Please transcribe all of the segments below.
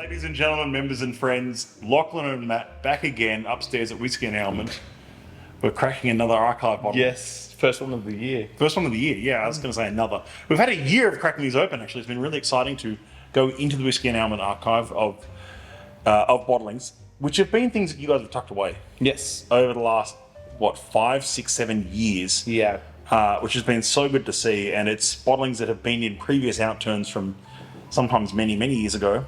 Ladies and gentlemen, members and friends, Lachlan and Matt back again upstairs at Whiskey and Almond. We're cracking another archive bottle. Yes, first one of the year. First one of the year, yeah, I was going to say another. We've had a year of cracking these open, actually. It's been really exciting to go into the Whiskey and Almond archive of bottlings, which have been things that you guys have tucked away Yes. over the last, 5, 6, 7 years. Yeah. Which has been so good to see. And it's bottlings that have been in previous outturns from sometimes many, many years ago.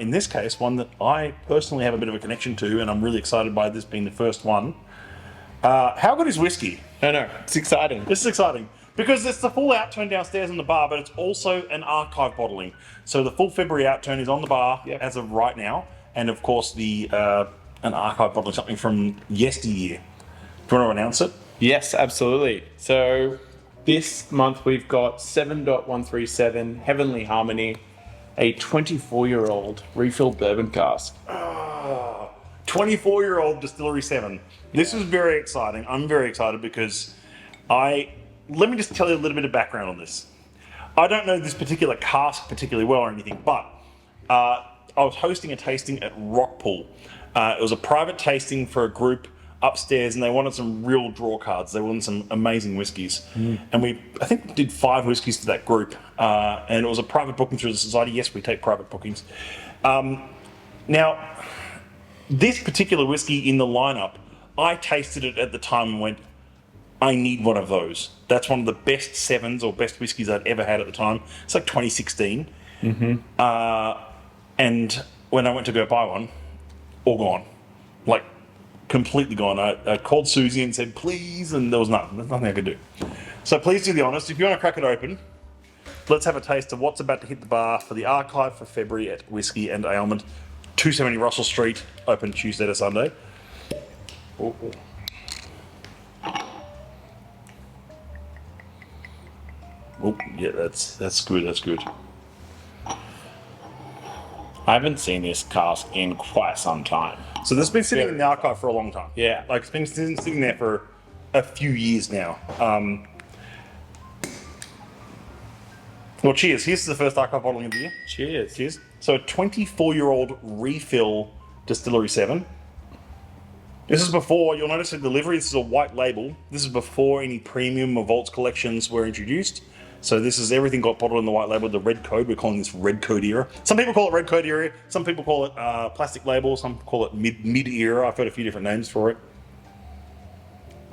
In this case, one that I personally have a bit of a connection to, and I'm really excited by this being the first one. How good is whiskey? I know. It's exciting. This is exciting because it's the full outturn downstairs in the bar, but it's also an archive bottling. So the full February outturn is on the bar as of right now, and of course the an archive bottling, something from yesteryear. Do you want to announce it? Yes, absolutely. So this month we've got 7.137 Heavenly Harmony, a 24-year-old refill bourbon cask. 24-year-old Distillery 7. This is very exciting. I'm very excited because let me just tell you a little bit of background on this. I don't know this particular cask particularly well or anything, but I was hosting a tasting at Rockpool. It was a private tasting for a group upstairs, and they wanted some real draw cards. They wanted some amazing whiskies. And I think we did 5 whiskies to that group. And it was a private booking through the society. Yes, we take private bookings. Now, this particular whiskey in the lineup, I tasted it at the time and went, I need one of those. That's one of the best 7s or best whiskies I'd ever had at the time. It's like 2016. And when I went to go buy one, all gone. Like, completely gone. I called Susie and said, please, and there was nothing. There's nothing I could do. So please do the honest. If you want to crack it open, let's have a taste of what's about to hit the bar for the archive for February at Whiskey and Almond, 270 Russell Street, open Tuesday to Sunday. Oh, yeah, that's good. That's good. I haven't seen this cask in quite some time. So this has been sitting in the archive for a long time. Yeah. Like, it's been sitting there for a few years now. Well, cheers. Here's the first archive bottling of the year. Cheers. Cheers. So a 24-year-old refill Distillery 7. This is before, you'll notice the delivery, this is a white label. This is before any premium or Vaults collections were introduced. So this is everything got bottled in the white label, the red code. We're calling this red code era. Some people call it red code era. Some people call it plastic label. Some call it mid era. I've heard a few different names for it.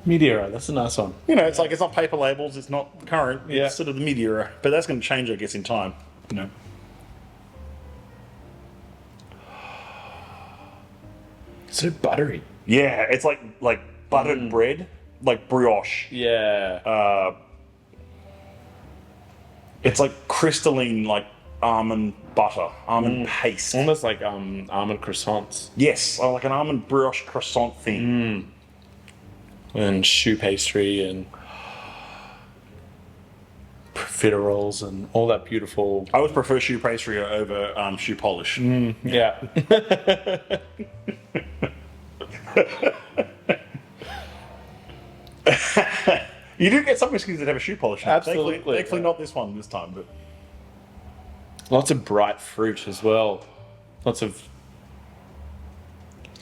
Mid-era, that's a nice one. You know, it's like, it's not paper labels. It's not current. Yeah. It's sort of the mid era. But that's going to change, I guess, in time. You know. So buttery. Yeah, it's like buttered bread, like brioche. Yeah. It's like crystalline, like almond butter, almond paste. Almost like almond croissants. Yes, like an almond brioche croissant thing. And choux pastry and profiteroles and all that beautiful... I would prefer choux pastry over choux polish. Yeah. You do get some whiskies that have a shoe polish in it. Absolutely. Thankfully not this one this time, but Lots of bright fruit as well. Lots of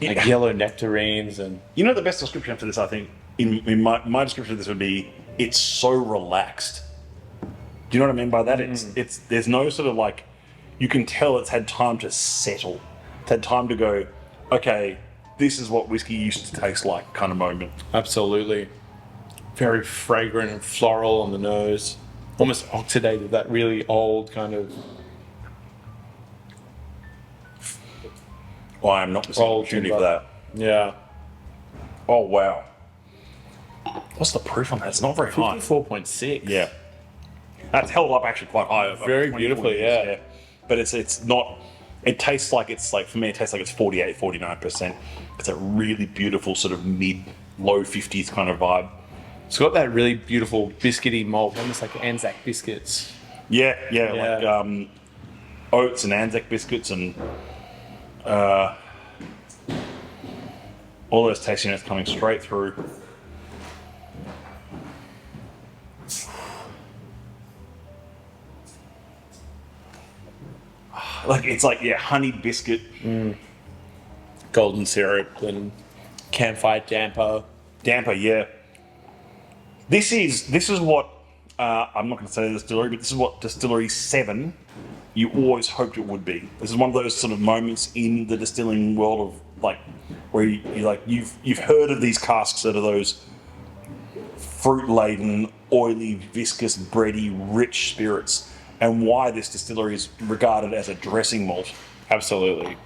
like yellow nectarines and... you know the best description for this, I think, in my description of this would be, it's so relaxed. Do you know what I mean by that? It's there's no sort of like, you can tell it's had time to settle. It's had time to go, okay, this is what whiskey used to taste like kind of moment. Absolutely. Very fragrant and floral on the nose. Almost oxidated, that really old kind of... Well, I'm not missing an opportunity for that. Yeah. Oh, wow. What's the proof on that? It's not very high. 54.6. Yeah. That's held up actually quite high. Over Very 24 beautifully, years, yeah. But it's not, it tastes like it's like, for me, it tastes like it's 48, 49%. It's a really beautiful sort of low 50s kind of vibe. It's got that really beautiful biscuity malt, almost like Anzac biscuits. Yeah, Yeah. like oats and Anzac biscuits and all those tasty notes coming straight through. Like it's like honeyed biscuit. Golden syrup and campfire damper. Damper, yeah. This is what I'm not going to say the distillery, but this is what Distillery 7 you always hoped it would be. This is one of those sort of moments in the distilling world of like where you've heard of these casks that are those fruit laden, oily, viscous, bready, rich spirits, and why this distillery is regarded as a dressing malt. Absolutely.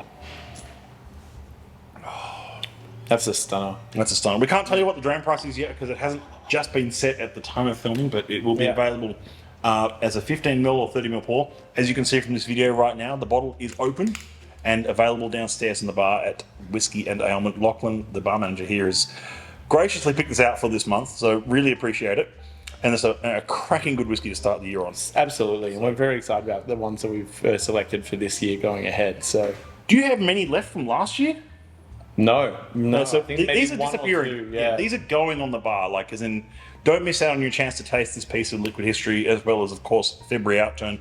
That's a stunner. That's a stunner. We can't tell you what the dram price is yet because it hasn't just been set at the time of filming, but it will be available as a 15ml or 30ml pour. As you can see from this video right now, the bottle is open and available downstairs in the bar at Whiskey and Ailment. Lachlan, the bar manager here, has graciously picked this out for this month, so really appreciate it. And it's a cracking good whiskey to start the year on. Absolutely. And we're very excited about the ones that we've selected for this year going ahead. So, do you have many left from last year? No. So I think maybe these are one or disappearing. two, yeah. These are going on the bar. Like, as in, don't miss out on your chance to taste this piece of liquid history, as well as, of course, February Outturn.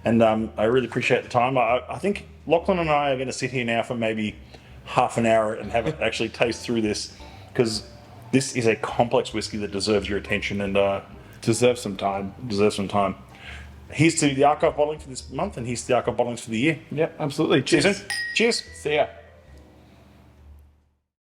And I really appreciate the time. I think Lachlan and I are going to sit here now for maybe half an hour and have it actually taste through this, because this is a complex whiskey that deserves your attention and Deserves some time. Here's to the archive bottling for this month, and here's to the archive bottlings for the year. Yep, absolutely. See you Cheers. soon. Cheers. See ya.